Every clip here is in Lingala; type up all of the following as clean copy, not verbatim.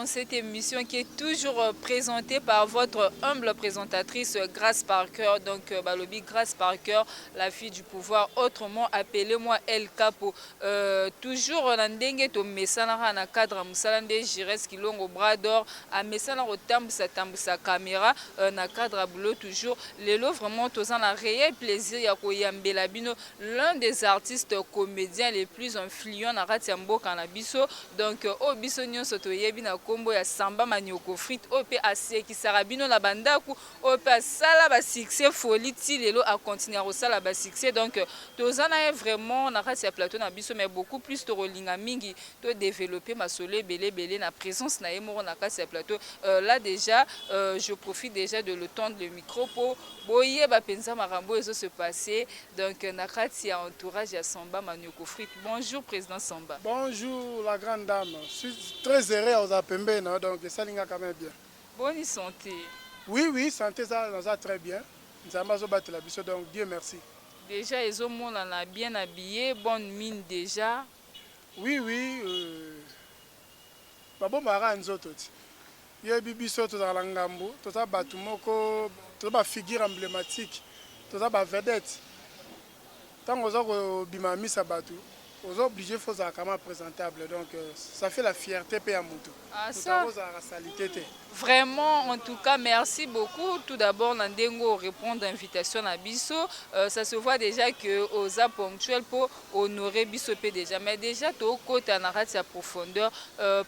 Cette émission qui est toujours présentée par votre humble présentatrice Grace Parker, donc Balobi Grace Parker, la fille du pouvoir, autrement appelez-moi El Capo. Toujours na ndenge to mesana na cadre musalande Jires Kilongo bras d'or a mesana tambusa caméra na cadre boulot toujours lelo vraiment tous en a réel plaisir ya koyambela bino l'un des artistes comédiens les plus influents na rati ya mboka na biso, donc obiso nyonso toyebi na kombo ya Samba Manioko Frite ope asieki sarabino na bandaku ope asala ba succès folie ti lelo a continuer au sala ba succès, donc tozana vraiment na kati ya plateau na biso mais beaucoup plus to rolinga mingi to développer ma solé belé na présence na emoro na kati ya plateau. Là déjà je profite déjà de le tendre le micro pour boye ba penza marambo ezo se passer, donc na kati ya entourage ya Samba Manioko Frite. Bonjour président Samba. Bonjour la grande dame. Je suis très heureux aux Apembe, donc ça l'inga quand même bien. Bonne santé. Oui, santé ça très bien. Nous avons battu la biso, donc Dieu merci. Déjà ils ont bien habillé, bonne mine déjà. Oui. Babo mara nzoto. Ye bibiso to za ngambu, to za batu moko, to ba figure emblématique, to za ba vedette. Tant aux autres bimamisa batu. Aux obligés faut vraiment présentable, donc ça fait la fierté pour Moutou. Ah ça. Vraiment, en tout cas, merci beaucoup. Tout d'abord, Nandengo répond à l'invitation à Bisso. Ça se voit déjà que aux a ponctuel pour honorer Bisso déjà. Mais déjà, tout côté en arrêt sa profondeur.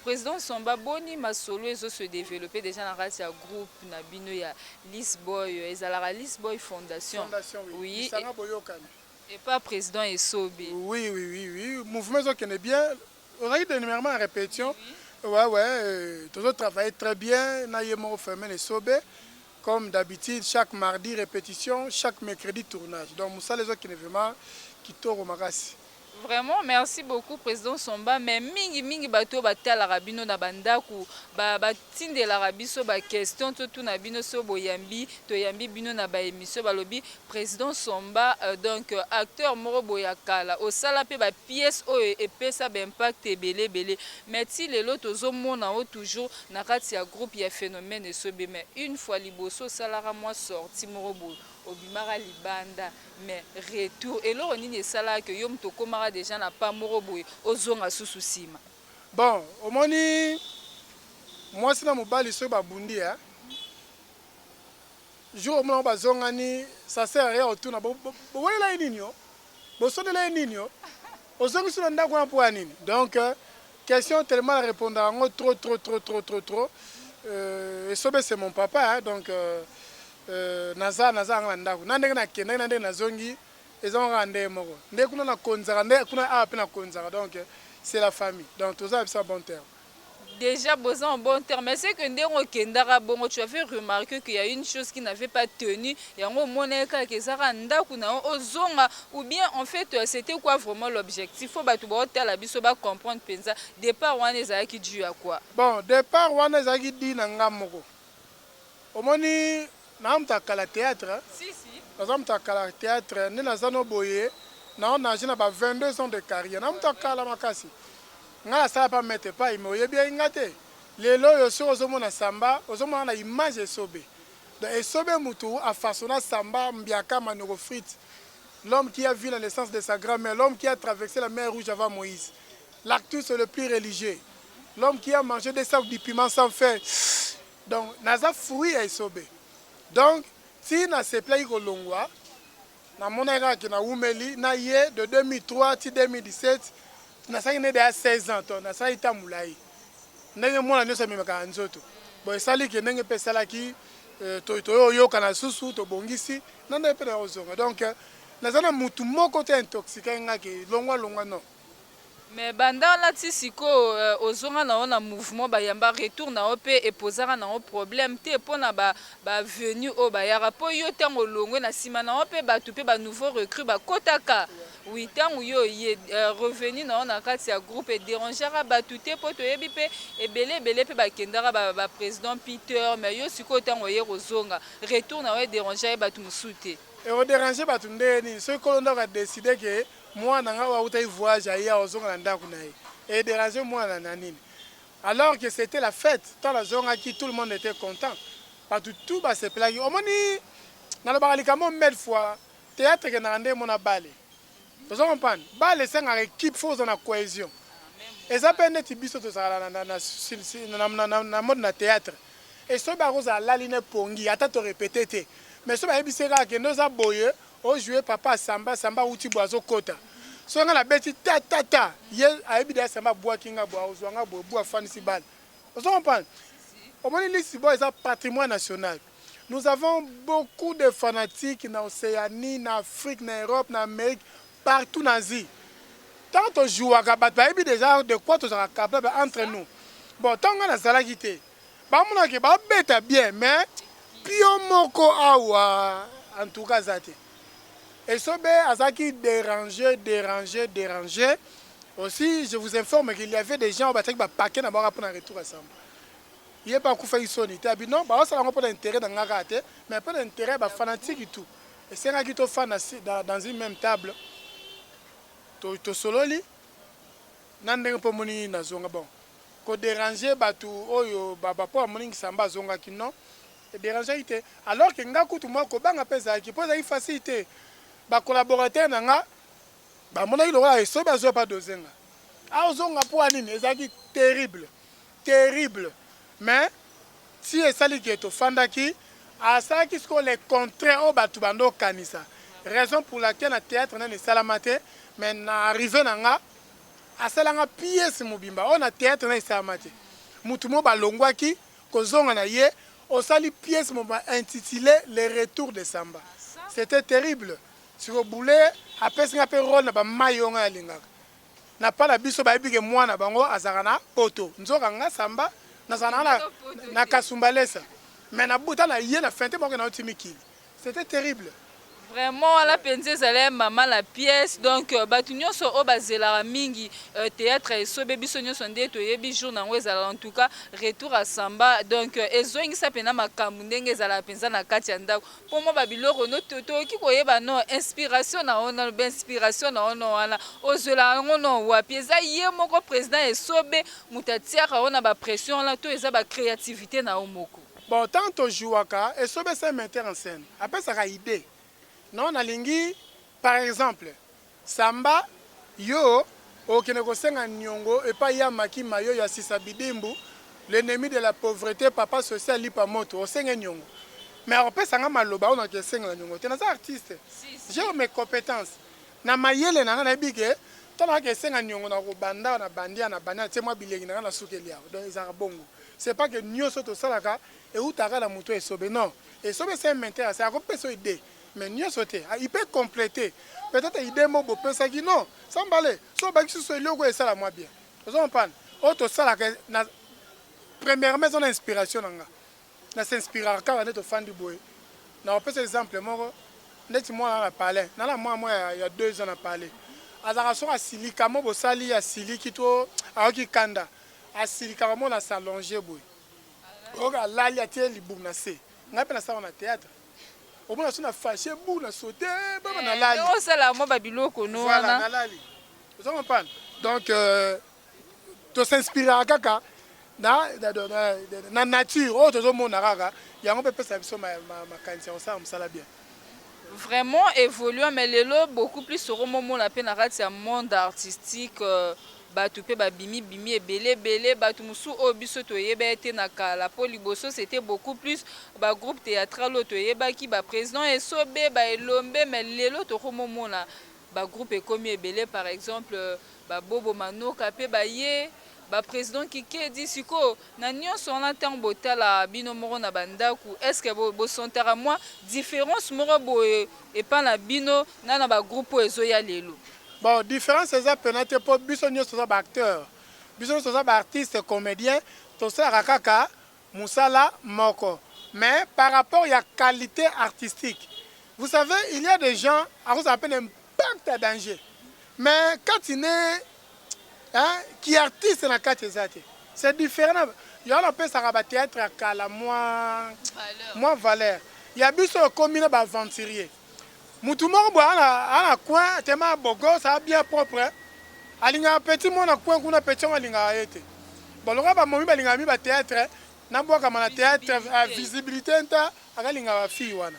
Président Samba Boni Masolo ils ont se développé déjà en arrêt sa groupe Nabino ya Lisboy, Ezalara Lisboy Fondation. Oui. Et pas président Essobe. Oui. Mouvement qui est bien. On a eu dernièrement en répétition. Ouais. Tous autres travaillent très bien. Naïemo fermé les Essobe. Comme d'habitude, chaque mardi répétition, chaque mercredi tournage. Donc, Moussa les autres qui est vraiment qui tournent au Magassi. Vraiment, merci beaucoup, président Somba. Mais mingi bato bata la rabino na bandaku, tinde la rabiso ba question tout na bino so boyambi, to yambi bino na ba émission balobi président Somba, donc acteur moro boyakala. Au sala pe ba pièce o et pesa ba impact belé. Mais si les lotos zo mona o toujours na kati ya groupe ya phénomène et sobe, mais une fois liboso salara moi sorti moro boy. Obimara libanda mais retour et là on est sala que yom to komara déjà na pas moroboy ozonga susu sima. Bon omoni moi c'est na mobali so ba bundi hein. Jour mo ba zongani ça sert à rien autour na bo wala ninyo bo so de la ninyo ozongi sur ndako na pour nini, donc question tellement répondre en trop et sobe c'est mon papa hein, donc naza ngandako nandenge na kende nandenge na zongi ezon rande moko ndé kuna na konzara ndé kuna a pe na konzara, donc c'est la famille, donc tout ça c'est bon terme. Déjà besoin en bon terme, mais c'est que ndéro kendara bongo tu as fait remarquer qu'il y a une chose qui n'avait pas tenu et en moneka que zara ndaku na ozonga, ou bien en fait c'était quoi vraiment l'objectif? Faut batu ba hôtel biso ba comprendre penza départ wana ezaki dû à quoi? Bon départ wana ezaki di na ngamoko omoni namtaka la théâtre. Si. Namtaka la théâtre, ni nazano boye, na on a 22 ans de carrière. Namtaka la makasi. Ngala ça pas mettre pas imoye bien ngate. Lelo yo sur ozomona Samba, ozomona na image Essobe. Donc Essobe mutu a façonné Samba Mbiaka Manioko Frite. L'homme qui a vu la naissance de sa grand-mère, l'homme qui a traversé la mer Rouge avant Moïse. L'actus le plus religieux. L'homme qui a mangé des sacs de piment sans faire. Donc naza fouille à Essobe. Donc, si na se plaît Kolongwa, na monera qui na Oumeli, na yé de 2003 à 2017, na sa né de 16 ans, na sa ita moulai. Nenge mona nyosa mimaka nzoto. Bon sali ke nenge pesala ki to yo kana susu to bongisi, na na pe na ozonga. Donc, na zana mutu moko te intoxiqué ngaki longwa non. Mais banda la tisiko ozonga na on mouvement ba yamba retour na op et posera na un problème te pona ba venu o ba yara po yo tango longo na sima na op ba tupe ba nouveau recrue ba kotaka Oui, tant yo revenu na kati ya groupe et dérangera batute po to yebi pe ebele pe bakendara ba président Peter mais yo siko tant oye kozonga retour na déranger batu musute. Et au déranger batu ndeni ce que l'on a décidé que moi nanga wa utai voyage ya ozonga na ndako na ye. Et déranger moi na nanini. Alors que c'était la fête, tant la zonga qui tout le monde était content. Pas tout ba se plagi. Omoni na le balika mo mille fois théâtre que na ndé mona balé. Vous comprenez? Balé c'est une équipe force dans la cohésion. Et ça peut être biso to sala na mode na théâtre. Et ce baroza la ligne pongi ata to répéter. Mais ce ba ebisera que nous a boye au jouer papa samba uti boazo kota. So nga la beti ta ye a ebida samba boa kinga boa ozwanga boa fanisi bal. Vous comprenez? Au moins l'ici boy c'est un patrimoine national. Nous avons beaucoup de fanatiques en Océanie, en Afrique, en Europe, en Amérique, partout en Asie. Tant on joue à Gabat, il y a déjà de quoi tu seras capable entre nous. Bon, tant qu'on a ça quitté, bah mon qui bah bête bien, mais pio moko awa en tout cas ça. Et ce bé azaki déranger. Aussi, je vous informe qu'il y avait des gens au bateau qui paquet na bora pour un retour ensemble. Il n'y a pas de fait sonité. Non, bah ça n'a pas d'intérêt dans la gâte, mais pas d'intérêt bah fanatique et tout. Et c'est un qui te fan dans une même table. To solo li nande po moni na zonga bon ko déranger batu oyo baba po moni samba zonga ki non et déranger ité alors que nga kutu mo ko banga pesa ki poza facilité ba collaborateur nanga ba mona ilo wa so ba zo pa dozenga a zonga po anini ezaki terrible mais si esali ki to fandaki a ça qui ce qu'on les contraire au batu bando kanisa raison pour laquelle na théâtre na ne salamate. Mais arrivé nanga asalanga pièce mobimba on a théâtre na isamate mutumo balongwaki kozonga na ye osali pièce mobimba intitulé les retours de samba. C'était terrible sur le boulet après singa pe rôle na ba mayonga ya lingaka na pas la biso ba ebike mwana bango azakana poto nzoka nga samba na sana na kasumbalesa mais na buta na ye na fente moko na otimiki. C'était terrible. Vraiment la penze zale maman la pièce donc batu nyonso o bazela mingi théâtre et so bebi so nyonso nde to yebi jour na ngweza en tout cas retour à samba donc ezongi sa pena makambu ndenge ezala penza na kati ya ndako po mo babiloko no toto ki koyeba no inspiration na ona be inspiration na ona wana ozela ngono wa pieza ye moko président esobe mutatiaka ona ba pression la to eza ba créativité na omoko. Bon tant to jouaka esobe c'est metteur en scène après ça a idée. Non, nalingi, par exemple, samba, yo, okene kosenga nyongo, et pas ya maki mayo ya sisabidimbu, l'ennemi de la pauvreté, papa social lipa moto, osenga nyongo. Mais on peut sanga maloba, on a que senga nyongo. Tu es un artiste. J'ai mes compétences. Na mayele na na bige, tu as que senga nyongo na banda na bandia na bandia, c'est moi bilingue na na sukelia. Donc ils ont bongo. C'est pas que nyoso to salaka et où t'as la moto et sobe non. Et sobe c'est m'intéresse, c'est à peu près idée. Mais n'y sauté, il peut compléter. Peut-être il démo beau penser qui non, sans balai. Soit bah qui se logo et ça la moi bien. Vous en parlez. Autre ça la premièrement son inspiration nanga. Na s'inspirer quand on est au fan du boy. Na on peut cet exemple moi net moi on a parlé. Na la moi il y a 2 ans on a parlé. Azara so asili kamo bo sali asili kito aoki kanda. Asili kamo na s'allonger boy. Oga la li atie li boum na se. Ngapela ça on a théâtre. Au moins on a fâché bout na sauté baba na lali on ça la mo babiloko no voilà na lali vous comprenez donc to s'inspirer kaka na nature o to zo mona kaka yango pe pesa biso ma kanisa on ça msala bien vraiment évoluant mais lelo beaucoup plus sur moment la peine arrêter un monde artistique batu pe ba bimi ebele batu musu obiso to yeba ete na kala po liboso c'était beaucoup plus ba groupe théâtral to yeba ki ba président esobe ba elombe mais lelo to komomona ba groupe ekomi ebele par exemple ba Bobo Manoka pe ba ye ba président Kike di siko na nyonso na temps botala bino moko na bandaku est-ce que bo sontara moi différence moko bo et pas na bino na ba groupe ezoya lelo. Bon, différence c'est ça peut-être pour bisonyo so ba acteur. Bisonyo so ba artiste comédien, to ça rakaka musala moko. Mais par rapport à la qualité artistique. Vous savez, il y a des gens à cause appelle impact à danger. mais quand tu es qui artiste na kati ezate c'est différent yo on peut ça ba théâtre à kala moins valeur ya biso comme na ba aventurier mutu moko bo ana coin tema bogo ça bien propre alinga petit mona coin kuna petit alinga ete bon loka ba momi balinga mi ba théâtre na boka mana théâtre à visibilité nta akalinga ba fille wana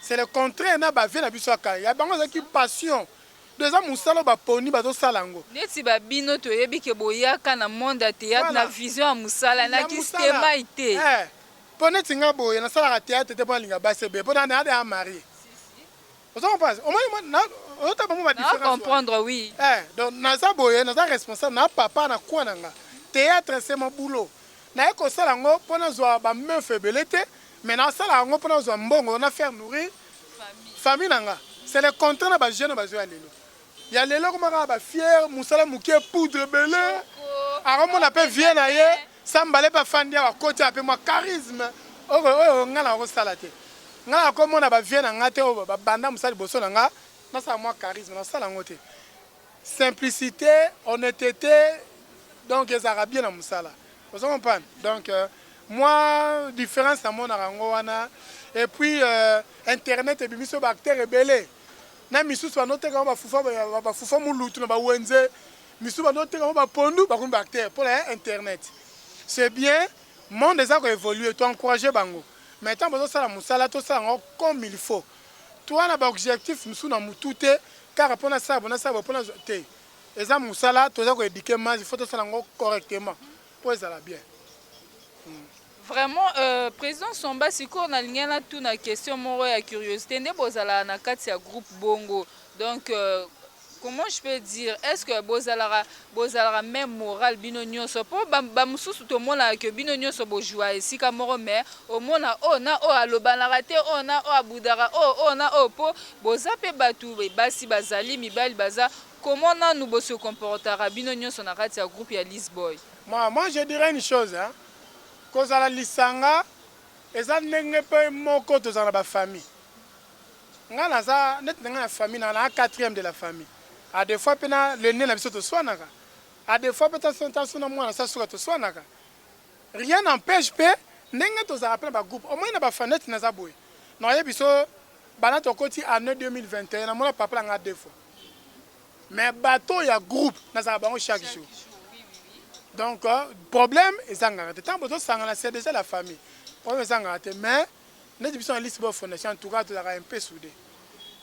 c'est le contraire na ba vie na biso akala ya bango qui passion déjà musala ba poni ba to salango neti ba bino to yebi ke boyaka na monde ya théâtre na vision ya musala na ki systema ite pone tinga boye na sala théâtre te pona linga ba sebe pona na de marié vous comprenez au moins na on ta ba mo ba différence comprendre oui donc na za boye na za responsable na papa na kwa nanga théâtre c'est mon boulot na ko salango pona zo ba main faiblete mais na salango pona zo mbongo na faire nourrir famille nanga c'est le contraire na ba jeune ba zo ya lelo ya lelo comme ba fier musala muke poudre belé aramo na pe vient na ye sambale ba fandia wa côté ape moi charisme o ngala ko salate ngala ko mona ba vient na ngate o ba banda musala boso na nga na sa moi charisme na sala ngote simplicité honnêteté donc les arabiens na musala vous comprenez donc moi différence à mon arango wana et puis internet et bimiso ba acteur belé na misu so note ka ba fufa mulutu na ba wenze misu ba note ka ba pondu ba kumba acteur pour internet c'est bien monde déjà ko évoluer to encourager bango mais tant besoin ça la musala to ça comme il faut toi na ba objectif misu na mutute car pour na ça pour na te eza musala to za ko éduquer mais il faut to ça correctement pour ça la bien. Vraiment, président Somba, si on a lié tout na question moro ya curiosité, ne bozala na kati ya groupe Bongo. Donc comment je peux dire, est-ce que bozala même moral bino nyonso po ba mususu to mona que bino nyonso bo joie ici ka moro mais au mona na aloba na raté na abudara na po bozape batu basi bazali mibali baza comment nous bo se comportera bino nyonso na kati ya groupe ya Lisboy. Moi je dirais une chose kozala lisanga eza ndenge pe moko tozala ba famille nga naza net nga na famille na quatrième de la famille a des fois pena le né na biso to swanaka a des fois peut-être sentation na mwana sa suka to swanaka rien n'empêche pe ndenge tozala pe ba groupe au moins na ba fanette na za boy na ye biso bana to koti année 2021 na mona papa nga deux fois mais bateau ya groupe na za bango chaque jour. Donc, problème, c'est déjà la famille. Problème, mais nous avons une liste de fondation, en tout cas, un peu soudé.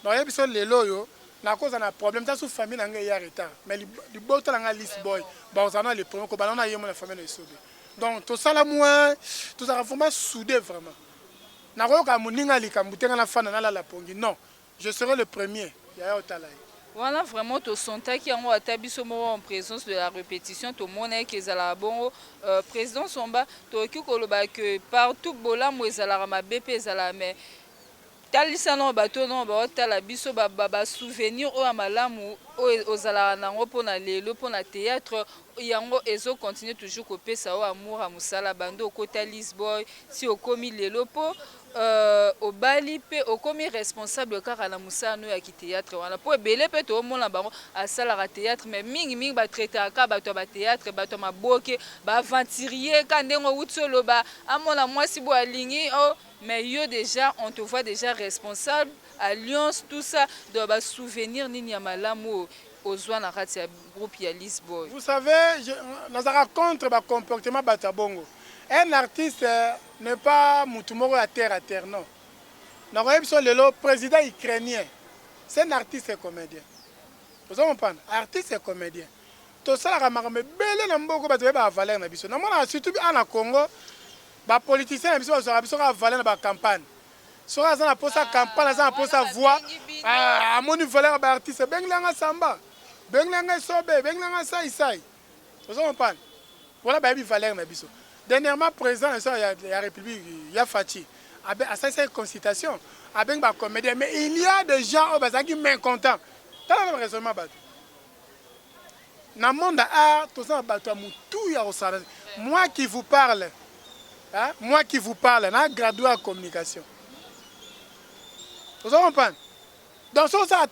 Donc, il y a des loyaux, la cause d'un problème, c'est que la famille a un retard. Mais les bots dans la liste boy, on a les premiers, on a la famille est soudée. Donc, tout ça, là, moi, tout ça, vraiment soudé, vraiment. Non, je serai le premier. Voilà vraiment to sonta qui en atabiso en présence de la répétition to mona que ezala bon président Somba to ki koloba que partout bola mo ezala ma BP ezala mais talisa no bato no ba tala biso ba souvenir o amalamu o ozala nango pona lelo pona théâtre yango ezo continuer toujours ko pesa o amour a musala bando kota Lisboy si o komi lelo po au bali pe au commis responsable car na musano ya ki théâtre wana po ebele pe to mona bango a sala théâtre mais mingi ba traiter aka ba to ba théâtre ba to maboke ba aventurier ka ndengo utsolo ba amona mwasi bo alingi mais yo déjà on te voit déjà responsable alliance tout ça de ba souvenir nini ya malamu ozwa na kati ya groupe ya Lisboy. Vous savez nous raconte ba comportement batabongo. Un artiste n'est pas Moutoumoro à terre, non. Le président ukrainien, c'est un artiste et comédien. Vous comprenez? Artiste et comédien. Tout ça, mais belle n'importe quoi, va valer na biso. Normalement, surtout en Congo, les politiciens na biso va valer na campagne. Soit ça pour sa campagne, ça pour sa voix. À mon niveau, les artistes, benglanga samba, benglanga sobe, benglanga sai. Vous comprenez? Voilà, baby valer na biso. Dernièrement, président de la République, il y a Fati. À ça, c'est une consultation. Avec ma comédien. Mais il y a des gens qui sont mécontents. Dans le même raisonnement, dans le monde art, tout ça, moi qui vous parle, j'ai gradué en communication. Vous comprenez? Dans ce cas,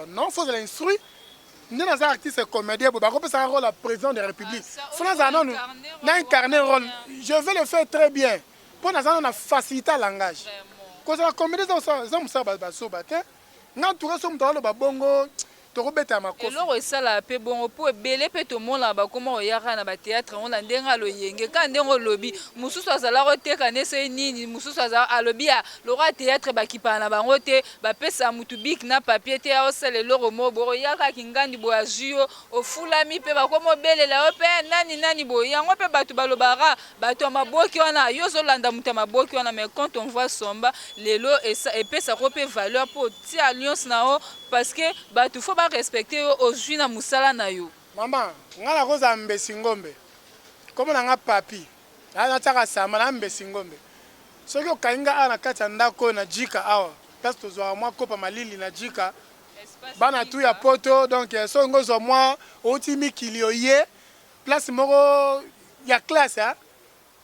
non, il faut l'instruire. Nous sommes artistes comédiens, nous avons un rôle à président de la République. Nous avons incarné un rôle. Je vais le faire très bien. Pour nous avons facilité le langage. Quand la comédie, nous avons eloko esala mpe bongo mpo ebele mpe tomona bakoma oyaka na bateatre ngo na ndenge aloyenge ka ndenge olobi mosusu azala koteka nese nini mosusu azala alobi ya lokwa teatre bakipana na bango te bapesa mutu bik na papier te aosala eloko mo boye oyakaki ngandi boye azwi yo ofulami mpe bakoma obelela yo mpe nani boye yango mpe bato balobaka bato ya maboki wana yo ozolanda moto ya maboki wana mais quand on voit somba lelo epesako mpe valeur mpo tia alliance na yo parce que bato fo respecter ozwi na musala na yo. Maman, ngala koza mbesi ngombe. Komo na nga papi. Ana taka sama na mbesi ngombe. Soki okainga ana kati ndako na jika awa. Parce que zo mwa kopa malili na jika. Bana tu ya poto donc so ngozo mwa otimi kilio ye. Place moko ya classe hein.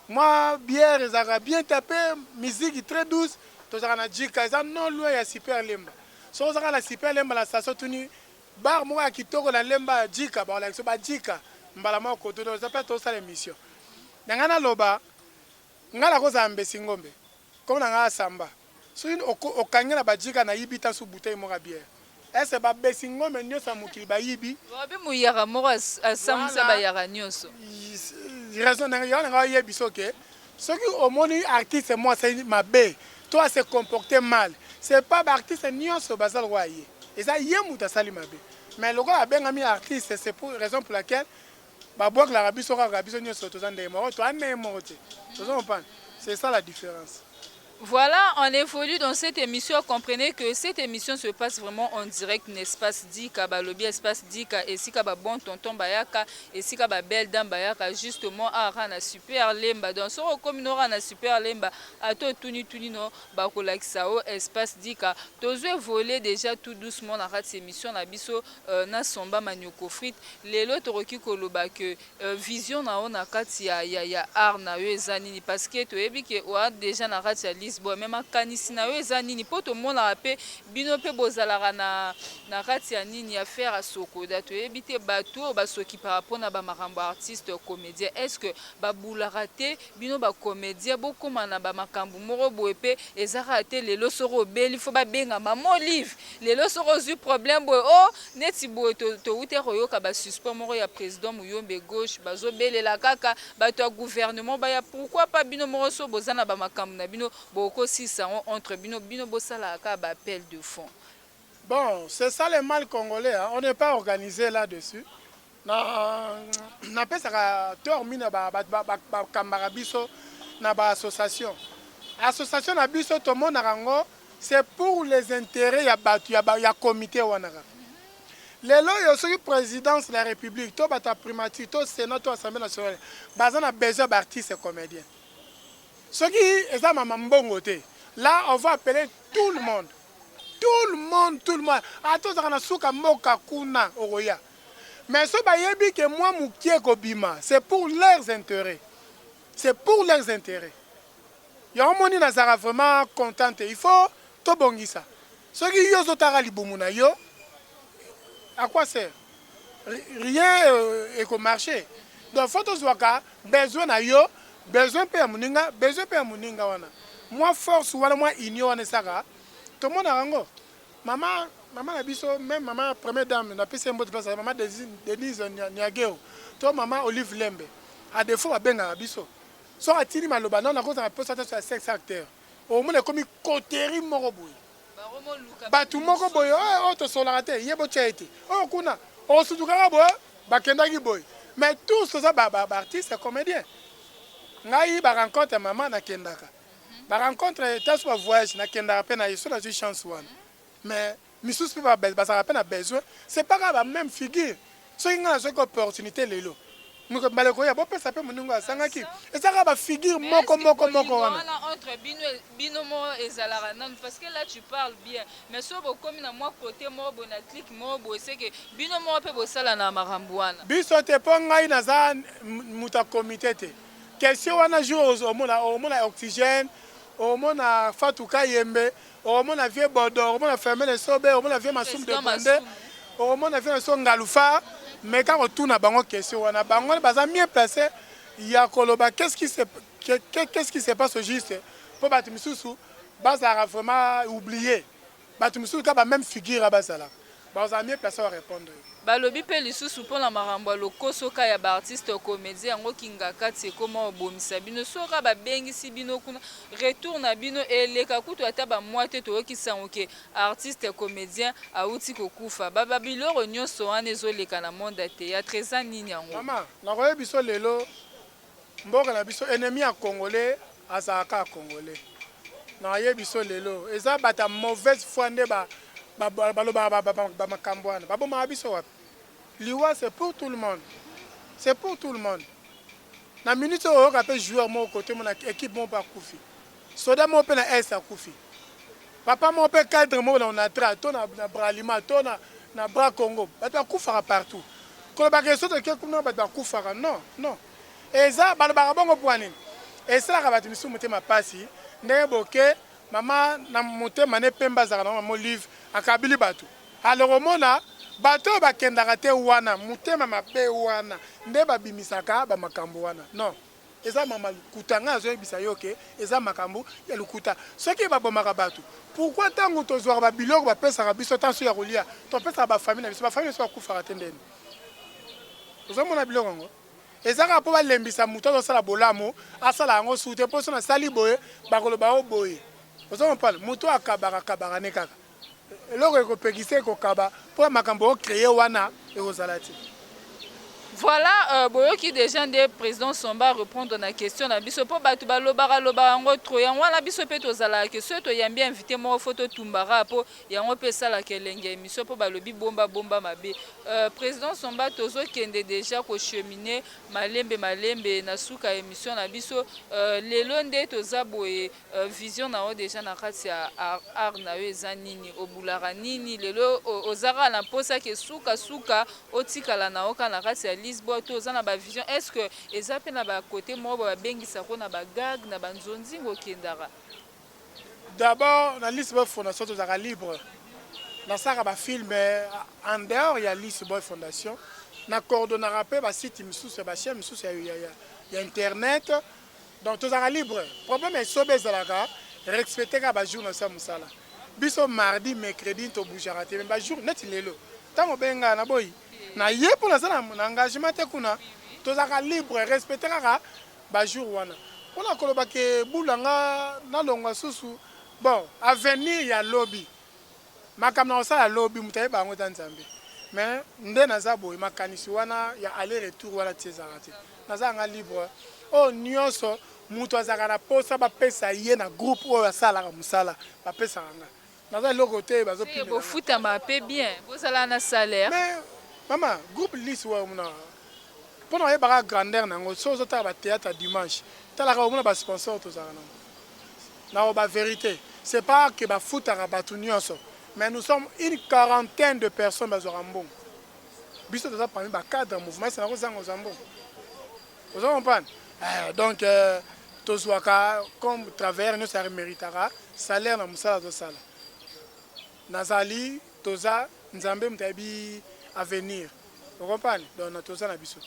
Moi bière ezaka bien tapé, musique très douce. Tozaka na jika eza non loin ya super lemba. So ozaka la super lemba la station tuni bar moi kitoko na lemba jika ba la so ba jika mbala moko to za pa to sa l'émission ngana loba ngala ko za mbesi ngombe comme na nga samba so okangela ba jika na yibita su bouteille mo ka bière est-ce ba besi ngombe nyosa mukili ba yibi wabi mu yaka mo asamsa ba yaka nyoso raison na nga yebiso ke soki omoni artiste moi c'est mabe toi se comporter mal c'est pas artiste nyoso basal royer et ça yemuta sali mabe mais le gars a bien mis artiste c'est pour raison pour laquelle ba boire la rabi sera rabi so nyoso to zande mo to ane mo te to comprendre c'est ça la différence. Voilà, on évolue dans cette émission. Comprenez que cette émission se passe vraiment en direct, n'espace Dika, Balobi, espace Dika, et si Kaba bon tonton Bayaka, et si Kaba belle dame Bayaka, justement, à Rana super lemba. Dans ce comme nous Rana super lemba, à toi tuni no, Bakolak Sao, espace Dika. Tozwe volé déjà tout doucement dans cette émission, na biso, na somba manioko frit. Les lots roki koloba que vision na on a katia ya art na yo zanini parce que tu es que ou déjà na katia bon même kanisi na yo eza nini po to mona pe bino pe bozalaka na kati ya nini ya faire à sokoda to ebite bato basoki par rapport na ba makambo artiste comédien est-ce que ba boulaka te bino ba comédien bokoma na ba makambo moko boye pe ezaka te lelo soro beli fo ba benga mama Olive lelo soro zu problème boye oh neti boye to ute koyoka ba suspend moko ya président Muyombe gauche bazo belela kaka bato ya gouvernement ba ya pourquoi pas bino moko so bozana ba makambo na bino entre bino bosala ka ba appel de fond. Bon, c'est ça le mal congolais, hein. On n'est pas organisé là-dessus. Na pesa tor mina ba kambara biso na ba association. Association na biso to mona rango, c'est pour les intérêts ya batu ya comité wanaka. Lelo yo soki présidence de la République, to bata primature, to sénat, to assemblée nationale, bazana besoin d'artistes et comédiens. Ce qui est ça, là, on va appeler tout le monde. Tout le monde. À tous, on a souka moka kuna oroya. Mais ce bayebi que moi, moukie kobima, c'est pour leurs intérêts. C'est pour leurs intérêts. Y'a un moni nazara vraiment content. Il faut tout bongisa. Ce qui est zotara libumuna yo, à quoi sert? Rien est comme marché. Donc, il faut tous voir besoin na yo. Besoin pe muninga wana. Moi force wala moi union wana saka. Tout le monde a rango. Maman la biso même maman première dame na pese mbo place maman Denise Niageo. To maman Olive Lembe. A défaut a benga biso. So atini maloba na cause na poste sur 6 acteurs. Au moins comme coterie moko boy. Ba tout moko boy oh to solarate yebo chaite. Oh kuna o suduka boy ba kendaki boy. Mais tout ça ba artiste comédien. Ngai ba rencontre maman na kendaka ba rencontre taso voyage na kendaka pe na yeso na chance one mais misus pe ba ça rappelle na besoin c'est pas grave même figure so inga na opportunité lelo muko maleko ya bo pesa pe muningo asangaki ezaka ba figure moko wana entre bino mo ezalaka non parce que là tu parles bien mais so bo comme na moi côté mo bo na clique mo bo c'est que bino mo pe bo sala na makambo wana biso te po ngai na za muta comité te question wana jour au mona oxygène au mona Fatou Kayembe au mona vieux Bodo au mona fermer les sobe au mona vieux Massoum de Bande au monde a fait son galoufa mais quand on tourne à bango question on a bango baza mieux placé il y a koloba qu'est-ce qui se passe juste pour battre misusu baza vraiment oublié battre misusu ka ba même figure à bazala baza mieux placé à répondre balobi pe lisusu mpona makambo ya lokosoka ya baartiste comédien yango kingaka ti ekoma obomisa bino soka babengisi bino kuna retour na bino eleka kutu ata bamwa te toyokisa yango ke artiste comédien awuti kokufa babiloko nyonso wana ezoleka na monde ya théâtre eza nini yango mama nakoyebi biso lelo mboka na biso ennemi ya congolais azalaka ya congolais nayebi biso lelo eza bato ya mauvaise foi nde balobaka bamakambo wana babomaka biso wapi liwa c'est pour tout le monde c'est pour tout le monde na minute oyo oyoka mpe joueur moko kote mo na équipe moko mpe akufi soda moko mpe na est akufi papa moko mpe cadre moko na onatra to na bralima to na bras congo bato bakufaka partout kolobaka eso toke kuna bato bakufaka non non eza balobaka bongo mpo nini esalaka bato misusu motema pasi ndenge boke mama na motema ne pemba azalaka nango mamo livre akabili bato alors omona bato oyo bakendaka te wana motema mabe wana nde babimisaka bamakambo wana non eza mama lukuta ngai azoyebisa yo ke eza makambo ya lukuta soki babomaka bato pourquoi ntango tozwaka babiloko bapesaka biso ntanso ya kolia topesaka bafamile na biso bafamile biso bakufaka te ndeni ozomona biloko yango ezaka mpo balembisa moto azosala bolamu asala yango su te mpo so nasali boye bakoloba o boye ozomopala moto akabaka ne kaka eloko ekopekisa ekokaba mpo makambo ocreye wana ekozala te voilà boyoki déjà nde président Somba répondre na question na biso mpo bato balobaka yango tro yango wana biso mpe tozalaka ke soki toyambi invité moko fo totumbaka mpo yango mpe esalaka elenge émission mpo balobi bomba mabe président Somba tozokende déjà kochemine malembe na suka émission na biso lelo nde toza boye vision na yo déjà na kati ya art na yo eza nini obulaka nini lelo ozaka na mposa ke suka otikala na oka na kati ya Lisboa to oza na bavision est-ce que eza mpe na bakote moko babengisako na bagag na banzonzi ngokendaka d'abord na Lisboa fondation tozalaka libre nasalaka bafilme en dehors ya Lisboa fondation na coordonnaka mpe basite misusu ya bachaine misusu ya internet donc tozalaka libre problème esobe ezalaka respecte kaka bajour na sa mosala biso mardi mercredi tobougeaka te me bajour neti lelo ntango obengaka na boyi na ye mpo naza na engagement te kuna tozalaka libre respecte kaka bajour wana mpona koloba ke bulanga nalongwa susu bon avenir ya lobi makambo na kosala lobi moto ayeba yango eza nzambe mais nde naza boye makanisi wana ya aller retour wana ti ezalaka te nazalanga libre oyo nyonso moto azalaka na posa bapesa ye na groupe oyo asalaka mosala bapesaka nga naza eloko te bofutama mpe bien bozala na salaire mais mama groupe lise oyo omona mpona oyebaka grandeur nango so ozotala bathéâtre dimanche talaka omona basponsor tozalaka nango nao bavérité c'est pas ke bafutaka bato nyonso mais nous sommes une quarantaine de personnes bazwaka mbongo biso toza parmi bacadre mouvement ese nango ozanga ozwa mbongo oza comprendre donc tozwaka comme travers nyonso areméritaka salaire na mosala azosala nazali toza nzambe moto ayebi avenir vous comprenez donc toza na biso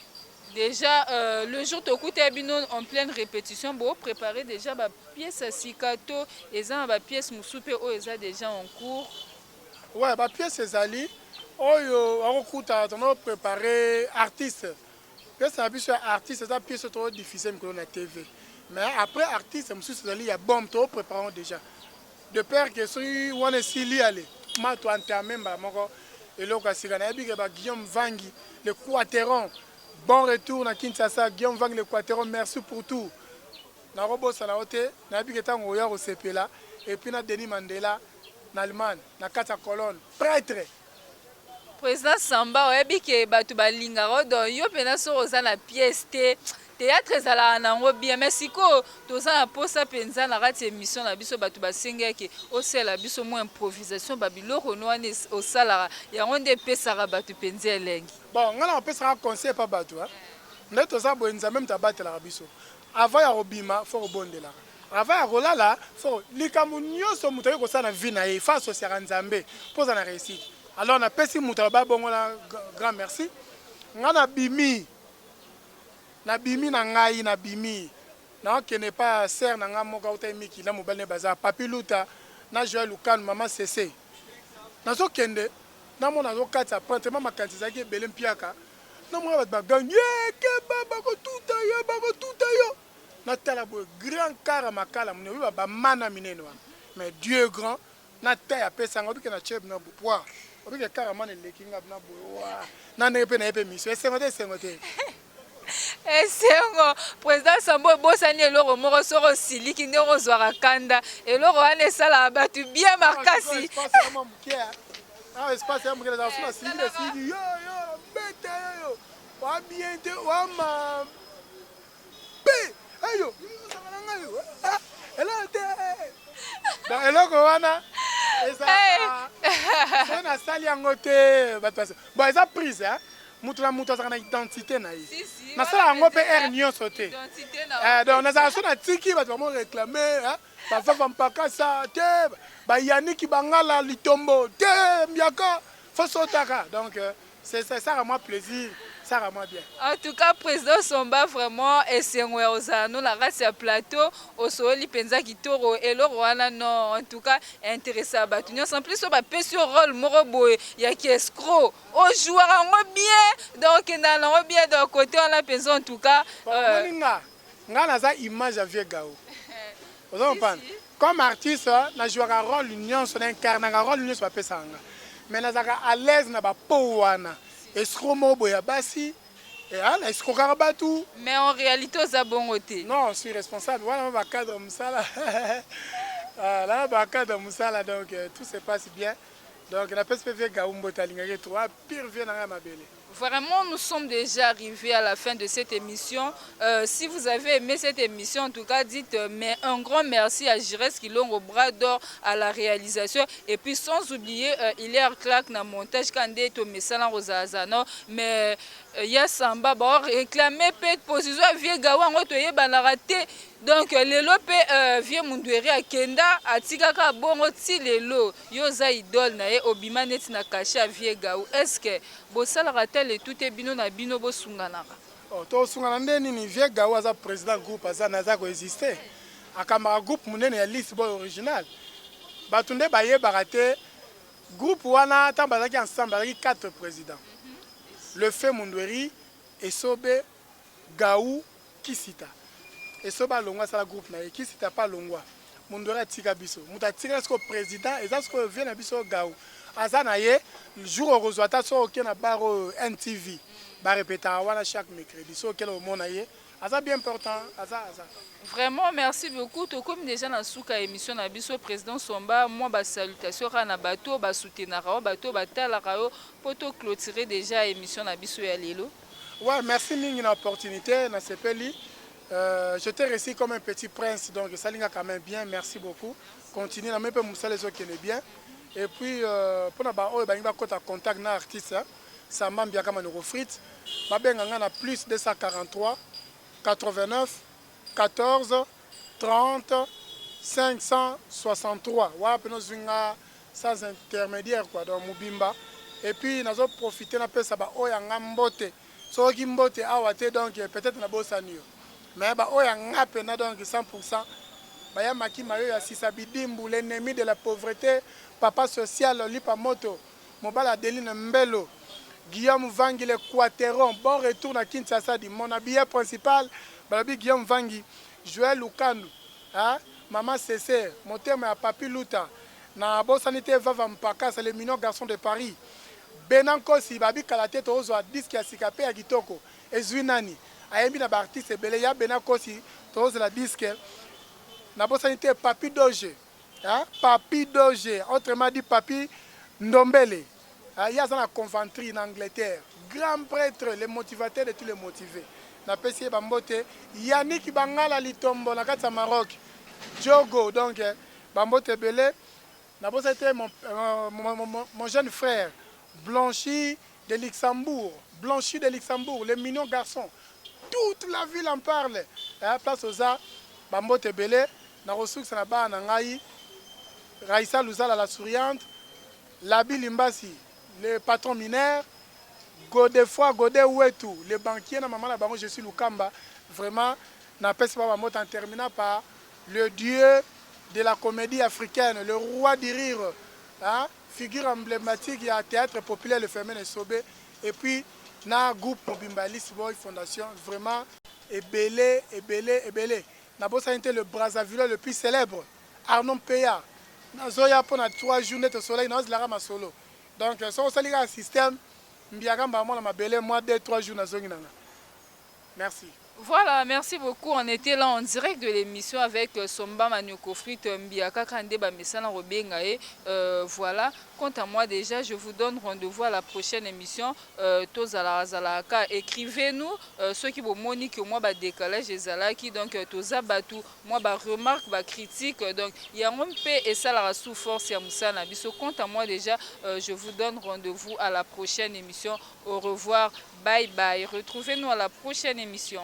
déjà le jour tokuta bino en pleine répétition bo préparer déjà ba pièce sikato eza na ba pièce musupe o eza déjà en cours ouais ba pièce ezali oyo akokuta tono préparer artiste pièce na biso artiste eza pièce to diffuser mikolo na TV mais après artiste mususu ezali ya bombe to préparons déjà de peur que soki wana esili ale ma to entamé mba moko eloko asika nayebi ke ba Guillaume Vangi le Quateron bon retour na Kinshasa Guillaume Vangi le Quateron merci pour tout na robosala ote nayebi ke ntango oya kosepela et puis na Denis Mandela na Allemagne na kati ya colonne prêtre président Samba oyebi ke bato balingaka donc yo mpena soko oza na pièce te théâtre ezalaka nango bien mais sikoyo toza na posa mpenza na kati émission na biso bato basengaki osala biso mwa improvisation babiloko wana osalaka yango nde epesaka bato mpenza elengi bon ngai na kopesaka conseil epa bato nde toza boye nzambe moto abatelaka biso avant ya kobima fo kobondelaka avant ya kolala fo likambo nyonso moto ayi kosala na vie na ye fa asosiaka nzambe mpo oza na réussite Alors on a pesi muta ba bongo la grand merci. Ngana bimi. Na bimi na ngai na bimi. Na qui n'est pas serre na nga moka uta miki na mobile ne baza papi luta na Joël Lukan maman cc. Na zo kende na mona zo kata prendre mama kantiza ki belem piaka. Na mona ba gagné ke baba ko tuta yo baba tuta yo. Na tala bo grand car makala mne ba mana mineno. Mais Dieu est grand. Na taille à pesa ngobi ke na cheb na bois. Obi ke carrément le kinga na bo wa. Na nepe na epe mission. C'est ngote. Esengo président Sambo bosani eloko moko soko siliki nde kozwaka kanda eloko wana esala batu bien makasi ah espace ya mukela za suna siliki yo bete yo wa bien te wa ma pe ayo sala ngayo elate donc eloko wana esa na sali yango te batu bon esa prise hein mutu na mutu azaka na identité na ye nasala yango mpe aire nyonso te donc nazala so na tiki bato bamo réclame bavava mpakasa te bayaniki bangala litombo te mbiaka fo sotaka donc ça rend moi plaisir ça rend moi bien. En tout cas président Somba vraiment esengo ya ozano la race ya plateau osoli penza kitoro eloko wana non en tout cas intéressé bato nyonso en plus ba pesi rôle moko boye ya ki escroc au joueur ngo bien donc na ngo bien de côté on a penza en tout cas nga naza image ya vieux gao ozo comprendre comme artiste na jouer un rôle nyonso na incarne un rôle nyonso ba pesanga mais nazaka à l'aise na ba po wana escroc mo boya basi et ala escroc karabatu mais en réalité aux bongoté non je suis responsable voilà ma cadre musala là ba cadre musala donc tout se passe bien donc la PSPV gaumbo talingaki toi pire vient na mabele. Vraiment, nous sommes déjà arrivés à la fin de cette émission. Si vous avez aimé cette émission, en tout cas, dites mais un grand merci à Jires qui l'ont au bras d'or à la réalisation. Et puis, sans oublier, il y a Clark dans le montage quand il est au Messala Rosazano. Mais il y a Samba, réclamer peut position vieux gawa en retour banarate. Donc, les lopes vieux mundoueri à Kenda, à Tigaka bongo ti lelo, yoza idole na ye obima neti na caché à vieux gaou. Est-ce que bosala ratel et tout est bino na bino bo sunganaka? Oh, to sungana ndeni ni vieux gaou aza président groupe aza naza ko exister. Akamara groupe munene ya liste boy original. Batunde baye barate groupe wana tambazaki ensemble avec 4 présidents. Le fait mundoueri Esobe Gaou Kisita. Et ce bas longwa ça la groupe na qui si t'as pas longwa mundora tika biso muta tika ce président et ça ce que vient na biso gaou azana ye le jour au rezoata so ok na baro NTV ba répéter wana chaque mercredi so ok le mona ye aza bien important aza vraiment merci beaucoup to comme déjà na suka émission na biso président Somba moi ba salutation na bato ba soutenir bato ba tala yo poto clôturer déjà émission na biso ya lelo. Ouais merci mingi na opportunité na sepeli. Je t'ai reçu comme un petit prince, donc ça l'est quand même bien, merci beaucoup. Continuez, la même peu Moussa les autres qui est bien. Et puis, pour la barre, il y a un contact avec l'artiste, ça m'a bien comme un eurofrit. Je a plus de 243, 89, 14, 30, 563. Ouais, puis nous avons sans intermédiaire, quoi, dans Mubimba. Et puis, nous avons profité de ça, il y a un mbote. So, qui mbote, donc peut-être na bosanio. Mais bah oya ngape na donc 100%. Baya maki mayo ya Sisabidimbu l'ennemi de la pauvreté, papa social lipa moto, mobala Adeline Mbelo, Guillaume Vangi le Quateron, bon retour na Kinshasa di mon habillé principal, balabi Guillaume Vangi, Joël Lukandu, hein, maman Cécé, mon terme à Papi Luta, na bo sanité vava mpaka c'est le mignon garçon de Paris. Benanko si babi kalate to ozo disque ya sikape ya kitoko, ezwinani. Ayembi na artiste belé ya benako si to la disque na bo sanité Papi Doge, hein, Papi Doge, autrement dit Papi Ndombele. Il y a une conventerie en Angleterre, grand prêtre, les motivateurs de tous les motivés. Na pesi bambote Yannick Bangala Litombo na kata Maroc. Diogo donc bambote belé. Na bo c'était mon jeune frère Blanchi de Luxembourg, Blanchi de Luxembourg, les mignons garçons. Toute la ville en parle. Place aux arts, bambote belé. Na ressources na ba na ngai. Raissa Luzala la souriante. Labi Limbasi. les patrons mineurs, Godefroy, Godé Ouetu, les banquiers, je suis Lukamba. Vraiment, n'appelle pas ma mot en terminant par le dieu de la comédie africaine, le roi du rire, hein? Figure emblématique, il y a théâtre populaire, le Fermin Sobé, et puis, na groupe Mobimbalis Boy Fondation, vraiment, ébélé. Nabosa était le Brazzaville le plus célèbre, Arnon Peya. Nazoya pendant 3 journées de soleil, nous avons solo. Donc, si on a un système, moi 2-3 jours. Merci. Voilà, merci beaucoup. On était là en direct de l'émission avec Somba Manioko Frit Mbiaka Kande Bamesana Robengae. Voilà. Quant à moi déjà, je vous donne rendez-vous à la prochaine émission. Tozala Zalaka. Écrivez-nous ceux qui vont monique moi ba décalage et Zalaki. Donc Toza Batou, moi ba remarque, ba critique. Donc il y a un peu et ça la sous force ya Moussana. Biso quant à moi déjà, je vous donne rendez-vous à la prochaine émission. Au revoir. Bye bye. Retrouvez-nous à la prochaine émission.